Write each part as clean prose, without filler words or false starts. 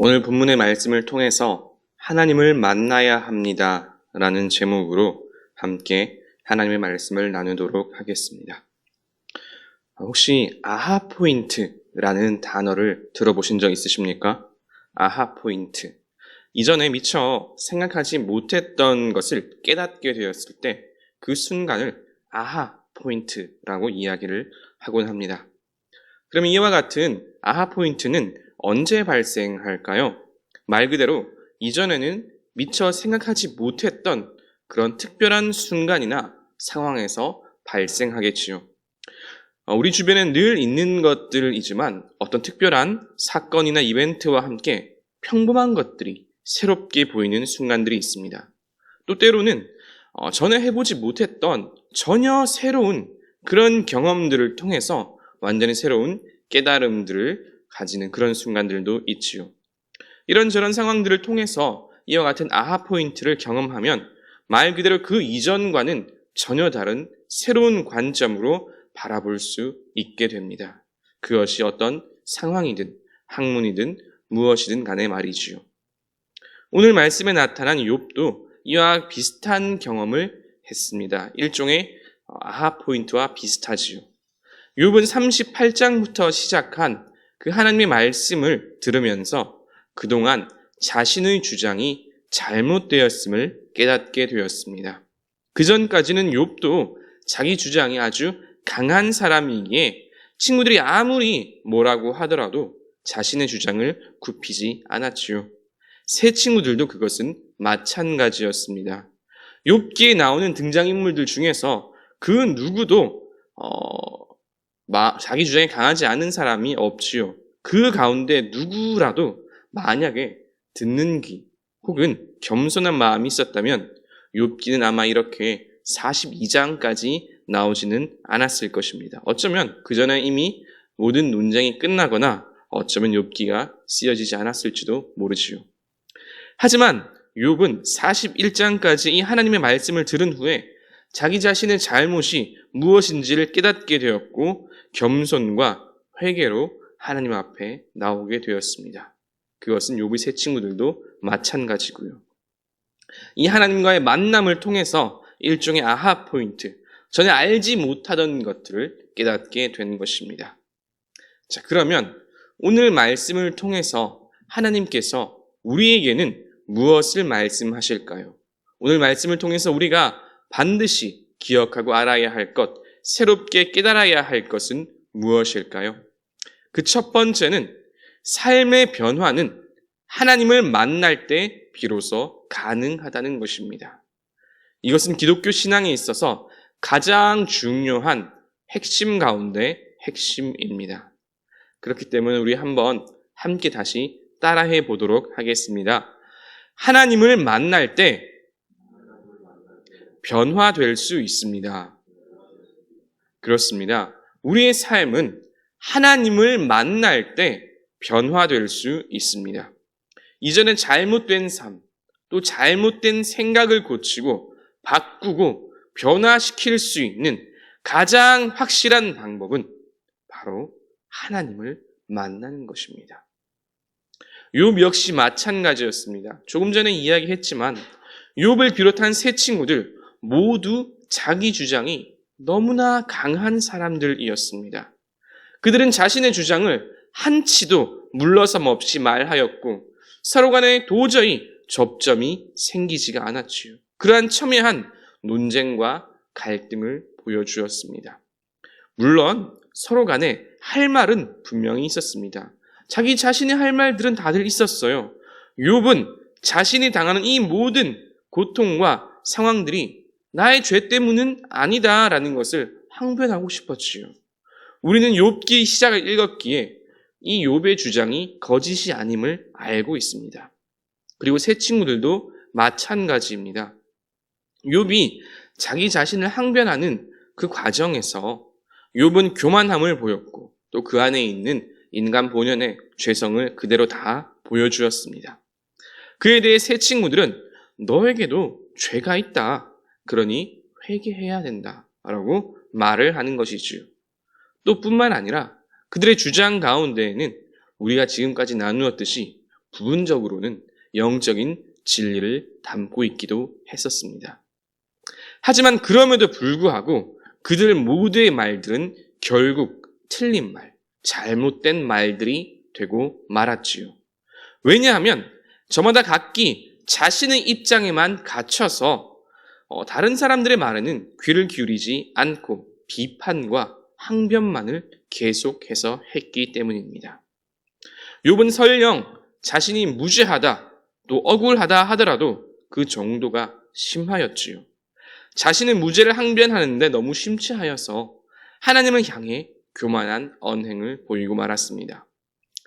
오늘 본문의 말씀을 통해서 하나님을 만나야 합니다 라는 제목으로 함께 하나님의 말씀을 나누도록 하겠습니다. 혹시 아하 포인트라는 단어를 들어보신 적 있으십니까? 아하 포인트. 이전에 미처 생각하지 못했던 것을 깨닫게 되었을 때 그 순간을 아하 포인트라고 이야기를 하곤 합니다. 그러면 이와 같은 아하 포인트는 언제 발생할까요? 말 그대로 이전에는 미처 생각하지 못했던 그런 특별한 순간이나 상황에서 발생하겠지요. 우리 주변엔 늘 있는 것들이지만 어떤 특별한 사건이나 이벤트와 함께 평범한 것들이 새롭게 보이는 순간들이 있습니다. 또 때로는 전에 해보지 못했던 전혀 새로운 그런 경험들을 통해서 완전히 새로운 깨달음들을 가지는 그런 순간들도 있지요. 이런저런 상황들을 통해서 이와 같은 아하 포인트를 경험하면 말 그대로 그 이전과는 전혀 다른 새로운 관점으로 바라볼 수 있게 됩니다. 그것이 어떤 상황이든 학문이든 무엇이든 간에 말이지요. 오늘 말씀에 나타난 욥도 이와 비슷한 경험을 했습니다. 일종의 아하 포인트와 비슷하지요. 욥은 38장부터 시작한 그 하나님의 말씀을 들으면서 그동안 자신의 주장이 잘못되었음을 깨닫게 되었습니다. 그전까지는 욥도 자기 주장이 아주 강한 사람이기에 친구들이 아무리 뭐라고 하더라도 자신의 주장을 굽히지 않았지요. 새 친구들도 그것은 마찬가지였습니다. 욥기에 나오는 등장인물들 중에서 그 누구도 자기 주장이 강하지 않은 사람이 없지요. 그 가운데 누구라도 만약에 듣는 귀 혹은 겸손한 마음이 있었다면 욥기는 아마 이렇게 42장까지 나오지는 않았을 것입니다. 어쩌면 그 전에 이미 모든 논쟁이 끝나거나 어쩌면 욥기가 쓰여지지 않았을지도 모르지요. 하지만 욥은 41장까지 이 하나님의 말씀을 들은 후에 자기 자신의 잘못이 무엇인지를 깨닫게 되었고 겸손과 회개로 하나님 앞에 나오게 되었습니다. 그것은 욥의 새 친구들도 마찬가지고요. 이 하나님과의 만남을 통해서 일종의 아하 포인트, 전에 알지 못하던 것들을 깨닫게 된 것입니다. 자, 그러면 오늘 말씀을 통해서 하나님께서 우리에게는 무엇을 말씀하실까요? 오늘 말씀을 통해서 우리가 반드시 기억하고 알아야 할 것, 새롭게 깨달아야 할 것은 무엇일까요? 그 첫 번째는 삶의 변화는 하나님을 만날 때 비로소 가능하다는 것입니다. 이것은 기독교 신앙에 있어서 가장 중요한 핵심 가운데 핵심입니다. 그렇기 때문에 우리 한번 함께 다시 따라해 보도록 하겠습니다. 하나님을 만날 때 변화될 수 있습니다. 그렇습니다. 우리의 삶은 하나님을 만날 때 변화될 수 있습니다. 이전에 잘못된 삶, 또 잘못된 생각을 고치고 바꾸고 변화시킬 수 있는 가장 확실한 방법은 바로 하나님을 만나는 것입니다. 욥 역시 마찬가지였습니다. 조금 전에 이야기했지만 욥을 비롯한 세 친구들 모두 자기 주장이 너무나 강한 사람들이었습니다. 그들은 자신의 주장을 한치도 물러섬 없이 말하였고 서로 간에 도저히 접점이 생기지가 않았지요. 그러한 첨예한 논쟁과 갈등을 보여주었습니다. 물론 서로 간에 할 말은 분명히 있었습니다. 자기 자신의 할 말들은 다들 있었어요. 욥은 자신이 당하는 이 모든 고통과 상황들이 나의 죄 때문은 아니다라는 것을 항변하고 싶었지요. 우리는 욥기 시작을 읽었기에 이 욥의 주장이 거짓이 아님을 알고 있습니다. 그리고 새 친구들도 마찬가지입니다. 욥이 자기 자신을 항변하는 그 과정에서 욥은 교만함을 보였고 또 그 안에 있는 인간 본연의 죄성을 그대로 다 보여주었습니다. 그에 대해 새 친구들은 너에게도 죄가 있다. 그러니 회개해야 된다. 라고 말을 하는 것이지요. 또 뿐만 아니라 그들의 주장 가운데에는 우리가 지금까지 나누었듯이 부분적으로는 영적인 진리를 담고 있기도 했었습니다. 하지만 그럼에도 불구하고 그들 모두의 말들은 결국 틀린 말, 잘못된 말들이 되고 말았지요. 왜냐하면 저마다 각기 자신의 입장에만 갇혀서 다른 사람들의 말에는 귀를 기울이지 않고 비판과 항변만을 계속해서 했기 때문입니다. 욥은 설령 자신이 무죄하다 또 억울하다 하더라도 그 정도가 심하였지요. 자신의 무죄를 항변하는데 너무 심취하여서 하나님을 향해 교만한 언행을 보이고 말았습니다.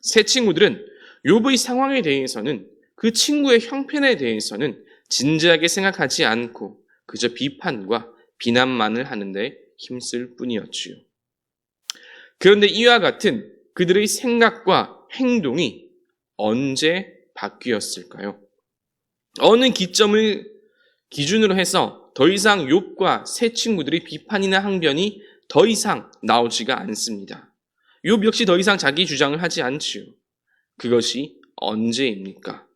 세 친구들은 욥의 상황에 대해서는 그 친구의 형편에 대해서는 진지하게 생각하지 않고 그저 비판과 비난만을 하는데 힘쓸 뿐이었지요. 그런데 이와 같은 그들의 생각과 행동이 언제 바뀌었을까요? 어느 기점을 기준으로 해서 더 이상 욥과 세 친구들의 비판이나 항변이 더 이상 나오지가 않습니다. 욥 역시 더 이상 자기 주장을 하지 않지요. 그것이 언제입니까?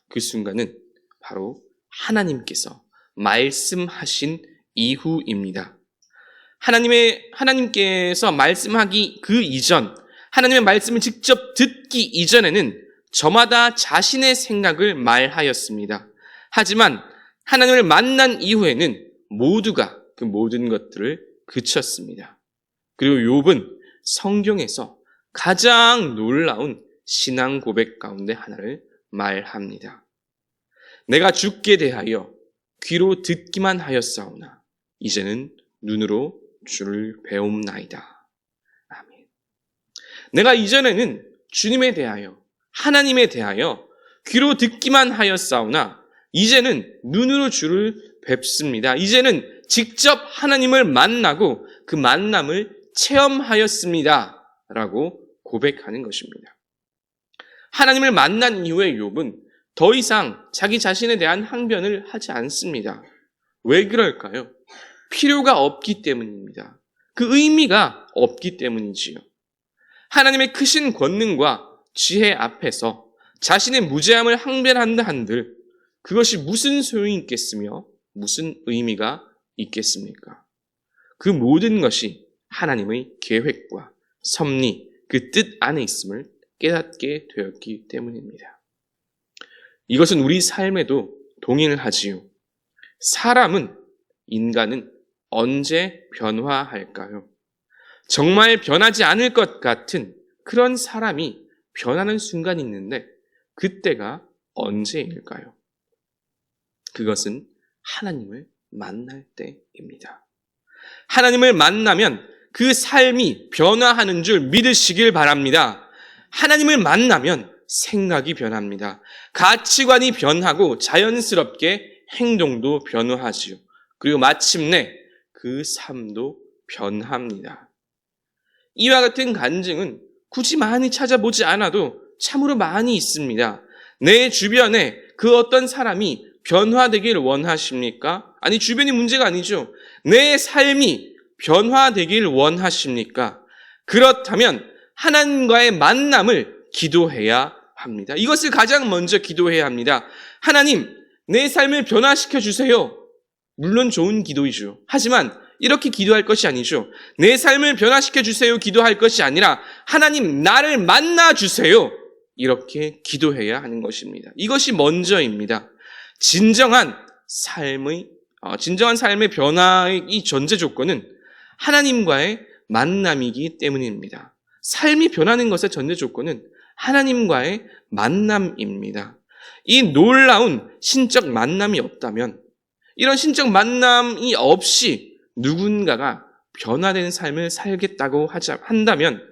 그 순간은 바로 하나님께서 말씀하신 이후입니다. 하나님께서 말씀하기 그 이전, 하나님의 말씀을 직접 듣기 이전에는 저마다 자신의 생각을 말하였습니다. 하지만 하나님을 만난 이후에는 모두가 그 모든 것들을 그쳤습니다. 그리고 욥은 성경에서 가장 놀라운 신앙 고백 가운데 하나를 말합니다. 내가 주께 대하여 귀로 듣기만 하였사오나 이제는 눈으로 주를 배움나이다. 아멘. 내가 이전에는 주님에 대하여 하나님에 대하여 귀로 듣기만 하였사오나 이제는 눈으로 주를 뵙습니다. 이제는 직접 하나님을 만나고 그 만남을 체험하였습니다. 라고 고백하는 것입니다. 하나님을 만난 이후에 욥은 더 이상 자기 자신에 대한 항변을 하지 않습니다. 왜 그럴까요? 필요가 없기 때문입니다. 그 의미가 없기 때문이지요. 하나님의 크신 권능과 지혜 앞에서 자신의 무죄함을 항변한다 한들 그것이 무슨 소용이 있겠으며 무슨 의미가 있겠습니까? 그 모든 것이 하나님의 계획과 섭리, 그 뜻 안에 있음을 깨닫게 되었기 때문입니다. 이것은 우리 삶에도 동의를 하지요. 인간은 언제 변화할까요? 정말 변하지 않을 것 같은 그런 사람이 변하는 순간이 있는데 그때가 언제일까요? 그것은 하나님을 만날 때입니다. 하나님을 만나면 그 삶이 변화하는 줄 믿으시길 바랍니다. 하나님을 만나면 생각이 변합니다. 가치관이 변하고 자연스럽게 행동도 변화하지요. 그리고 마침내 그 삶도 변합니다. 이와 같은 간증은 굳이 많이 찾아보지 않아도 참으로 많이 있습니다. 내 주변에 그 어떤 사람이 변화되길 원하십니까? 아니, 주변이 문제가 아니죠. 내 삶이 변화되길 원하십니까? 그렇다면 하나님과의 만남을 기도해야 합니다. 이것을 가장 먼저 기도해야 합니다. 하나님, 내 삶을 변화시켜 주세요. 물론 좋은 기도이죠. 하지만 이렇게 기도할 것이 아니죠. 내 삶을 변화시켜 주세요 기도할 것이 아니라 하나님, 나를 만나 주세요. 이렇게 기도해야 하는 것입니다. 이것이 먼저입니다. 진정한 삶의 변화의 이 전제 조건은 하나님과의 만남이기 때문입니다. 삶이 변하는 것의 전제 조건은 하나님과의 만남입니다. 이 놀라운 신적 만남이 없다면, 이런 신적 만남이 없이 누군가가 변화된 삶을 살겠다고 한다면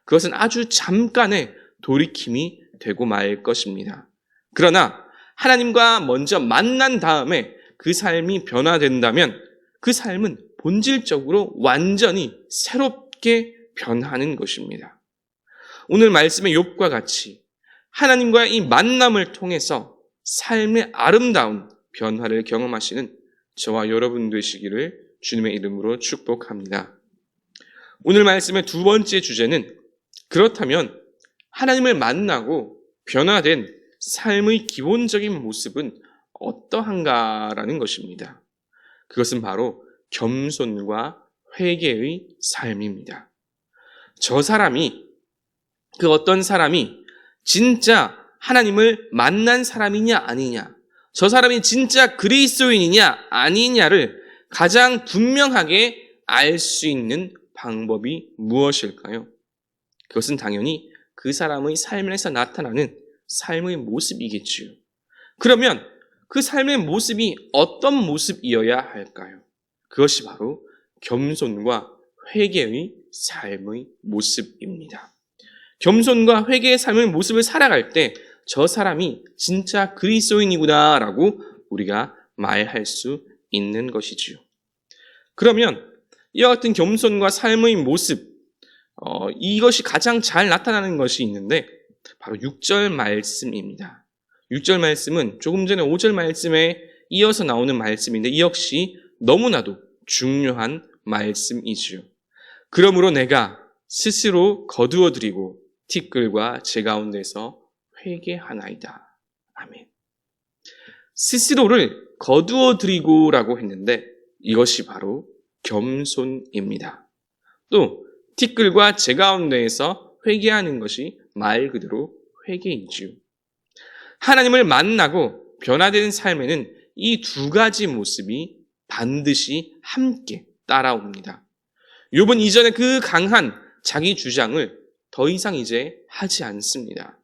그것은 아주 잠깐의 돌이킴이 되고 말 것입니다. 그러나 하나님과 먼저 만난 다음에 그 삶이 변화된다면 그 삶은 본질적으로 완전히 새롭게 변하는 것입니다. 오늘 말씀의 욥과 같이 하나님과의 이 만남을 통해서 삶의 아름다운 변화를 경험하시는 저와 여러분 되시기를 주님의 이름으로 축복합니다. 오늘 말씀의 두 번째 주제는 그렇다면 하나님을 만나고 변화된 삶의 기본적인 모습은 어떠한가라는 것입니다. 그것은 바로 겸손과 회개의 삶입니다. 그 어떤 사람이 진짜 하나님을 만난 사람이냐 아니냐, 저 사람이 진짜 그리스도인이냐 아니냐를 가장 분명하게 알 수 있는 방법이 무엇일까요? 그것은 당연히 그 사람의 삶에서 나타나는 삶의 모습이겠지요. 그러면 그 삶의 모습이 어떤 모습이어야 할까요? 그것이 바로 겸손과 회개의 삶의 모습입니다. 겸손과 회개의 삶의 모습을 살아갈 때 저 사람이 진짜 그리스도인이구나라고 우리가 말할 수 있는 것이지요. 그러면 이와 같은 겸손과 삶의 모습, 이것이 가장 잘 나타나는 것이 있는데 바로 6절 말씀입니다. 6절 말씀은 조금 전에 5절 말씀에 이어서 나오는 말씀인데 이 역시 너무나도 중요한 말씀이지요. 그러므로 내가 스스로 거두어드리고 티끌과 제 가운데서 회개하나이다. 아멘. 스스로를 거두어드리고라고 했는데 이것이 바로 겸손입니다. 또 티끌과 제 가운데에서 회개하는 것이 말 그대로 회개이지요. 하나님을 만나고 변화되는 삶에는 이 두 가지 모습이 반드시 함께 따라옵니다. 욥은 이전에 그 강한 자기 주장을 더 이상 이제 하지 않습니다.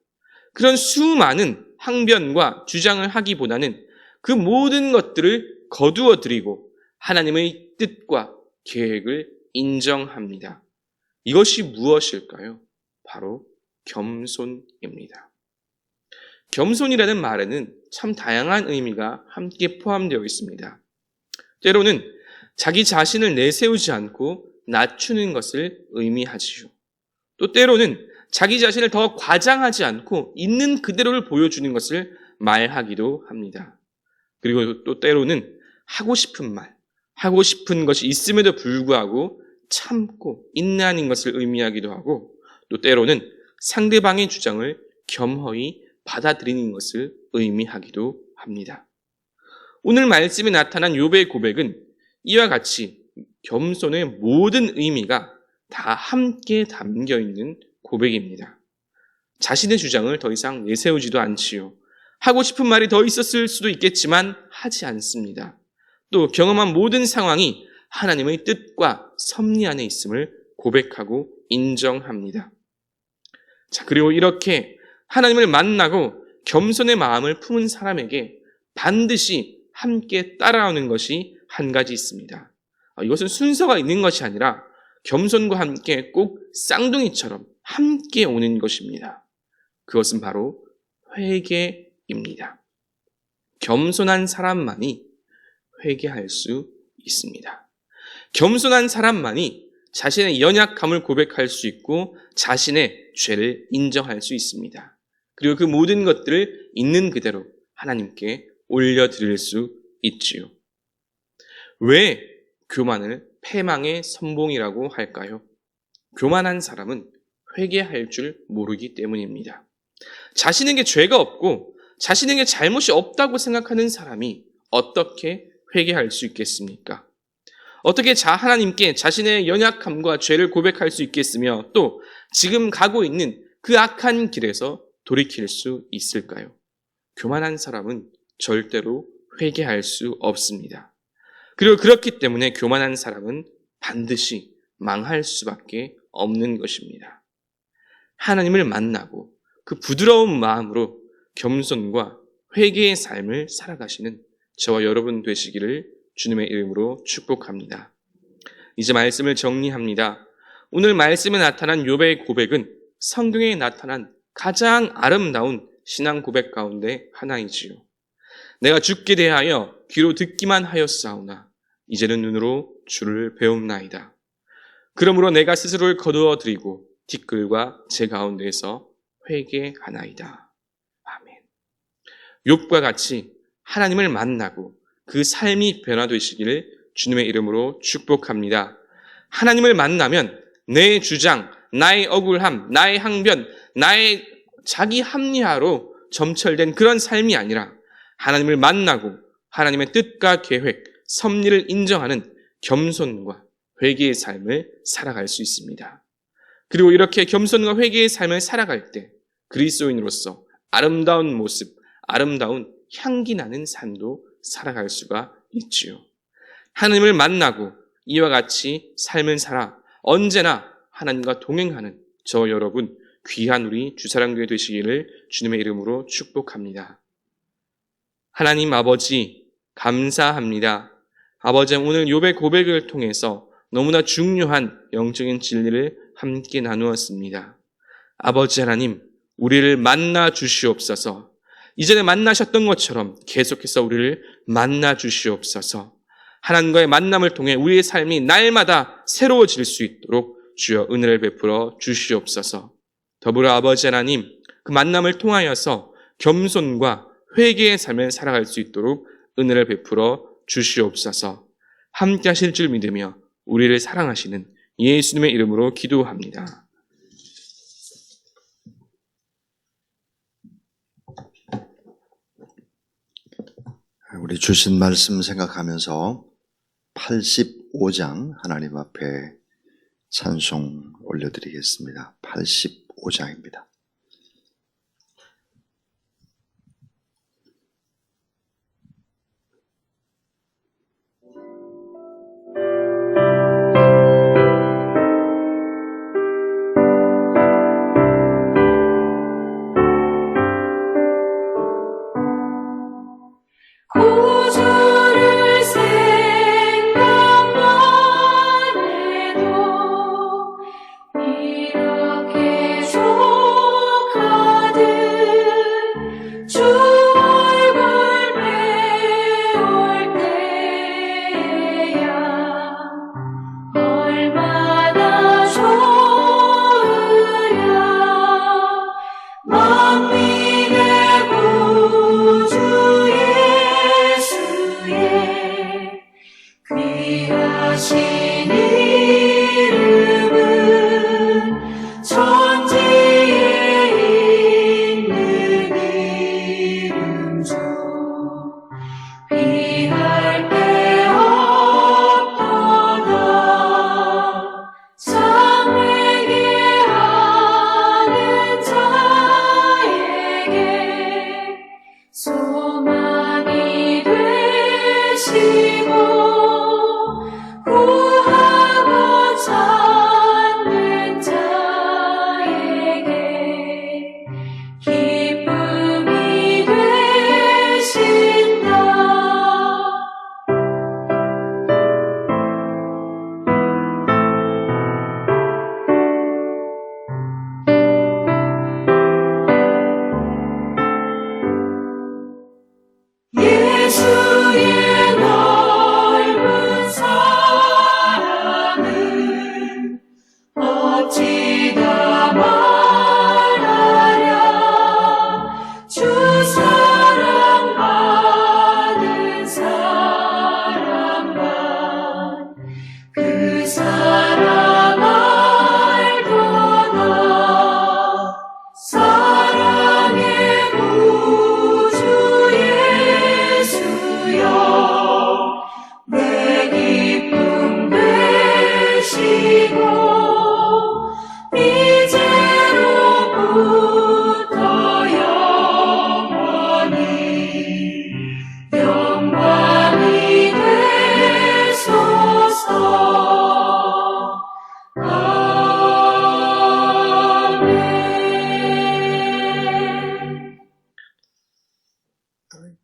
그런 수많은 항변과 주장을 하기보다는 그 모든 것들을 거두어 드리고 하나님의 뜻과 계획을 인정합니다. 이것이 무엇일까요? 바로 겸손입니다. 겸손이라는 말에는 참 다양한 의미가 함께 포함되어 있습니다. 때로는 자기 자신을 내세우지 않고 낮추는 것을 의미하지요. 또 때로는 자기 자신을 더 과장하지 않고 있는 그대로를 보여주는 것을 말하기도 합니다. 그리고 또 때로는 하고 싶은 것이 있음에도 불구하고 참고 인내하는 것을 의미하기도 하고 또 때로는 상대방의 주장을 겸허히 받아들이는 것을 의미하기도 합니다. 오늘 말씀에 나타난 욥의 고백은 이와 같이 겸손의 모든 의미가 다 함께 담겨 있는 고백입니다. 자신의 주장을 더 이상 내세우지도 않지요. 하고 싶은 말이 더 있었을 수도 있겠지만 하지 않습니다. 또 경험한 모든 상황이 하나님의 뜻과 섭리 안에 있음을 고백하고 인정합니다. 자, 그리고 이렇게 하나님을 만나고 겸손의 마음을 품은 사람에게 반드시 함께 따라오는 것이 한 가지 있습니다. 이것은 순서가 있는 것이 아니라 겸손과 함께 꼭 쌍둥이처럼 함께 오는 것입니다. 그것은 바로 회개입니다. 겸손한 사람만이 회개할 수 있습니다. 겸손한 사람만이 자신의 연약함을 고백할 수 있고 자신의 죄를 인정할 수 있습니다. 그리고 그 모든 것들을 있는 그대로 하나님께 올려드릴 수 있지요. 왜 교만을 패망의 선봉이라고 할까요? 교만한 사람은 회개할 줄 모르기 때문입니다. 자신에게 죄가 없고 자신에게 잘못이 없다고 생각하는 사람이 어떻게 회개할 수 있겠습니까? 어떻게 하나님께 자신의 연약함과 죄를 고백할 수 있겠으며 또 지금 가고 있는 그 악한 길에서 돌이킬 수 있을까요? 교만한 사람은 절대로 회개할 수 없습니다. 그리고 그렇기 때문에 교만한 사람은 반드시 망할 수밖에 없는 것입니다. 하나님을 만나고 그 부드러운 마음으로 겸손과 회개의 삶을 살아가시는 저와 여러분 되시기를 주님의 이름으로 축복합니다. 이제 말씀을 정리합니다. 오늘 말씀에 나타난 욥의 고백은 성경에 나타난 가장 아름다운 신앙 고백 가운데 하나이지요. 내가 주께 대하여 귀로 듣기만 하였사오나 이제는 눈으로 주를 배움나이다. 그러므로 내가 스스로를 거두어 드리고 티끌과 제 가운데에서 회개하나이다. 아멘. 욥과 같이 하나님을 만나고 그 삶이 변화되시기를 주님의 이름으로 축복합니다. 하나님을 만나면 내 주장, 나의 억울함, 나의 항변, 나의 자기 합리화로 점철된 그런 삶이 아니라 하나님을 만나고 하나님의 뜻과 계획, 섭리를 인정하는 겸손과 회개의 삶을 살아갈 수 있습니다. 그리고 이렇게 겸손과 회개의 삶을 살아갈 때 그리스도인으로서 아름다운 모습, 아름다운 향기 나는 삶도 살아갈 수가 있지요. 하나님을 만나고 이와 같이 삶을 살아 언제나 하나님과 동행하는 저 여러분 귀한 우리 주사랑교회 되시기를 주님의 이름으로 축복합니다. 하나님 아버지 감사합니다. 아버지 오늘 욥의 고백을 통해서 너무나 중요한 영적인 진리를 함께 나누었습니다. 아버지 하나님 우리를 만나 주시옵소서. 이전에 만나셨던 것처럼 계속해서 우리를 만나 주시옵소서. 하나님과의 만남을 통해 우리의 삶이 날마다 새로워질 수 있도록 주여 은혜를 베풀어 주시옵소서. 더불어 아버지 하나님 그 만남을 통하여서 겸손과 회개의 삶을 살아갈 수 있도록 은혜를 베풀어 주시옵소서. 함께 하실 줄 믿으며 우리를 사랑하시는 예수님의 이름으로 기도합니다. 우리 주신 말씀 생각하면서 85장 하나님 앞에 찬송 올려드리겠습니다. 85장입니다. 구주를 생각만 해도 이렇게 족하듯 주 얼굴 배울 때야 얼마나 좋으랴. 만민의 구주 예수의 귀하신 이름은 천지에 있는 이름 중 비할 데 없도다. 참 회개하는 자에게 소망이 되시고 구하고 찾는 자에게 기쁨이 되신다. 예수의 넓은 사랑을 어찌다 말하랴. 주 사랑받은 사람만 그 사랑 알도다. 사랑의 구주 예수여 내 기쁨 되시고 이제로부터 영원히 영광이 되소서. 아멘.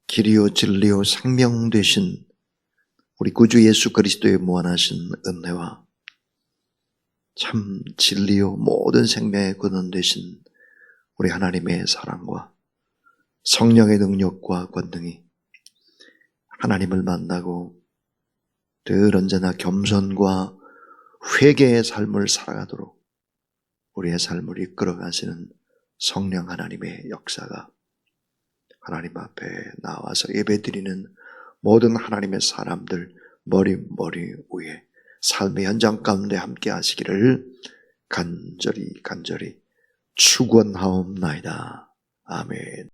길이요 진리요 생명 되신 우리 구주 예수 그리스도의 무한하신 은혜와 참 진리요 모든 생명의 근원 되신 우리 하나님의 사랑과 성령의 능력과 권능이 하나님을 만나고 늘 언제나 겸손과 회개의 삶을 살아가도록 우리의 삶을 이끌어 가시는 성령 하나님의 역사가 하나님 앞에 나와서 예배드리는 모든 하나님의 사람들 머리 위에 삶의 현장 가운데 함께 하시기를 간절히 축원하옵나이다. 아멘.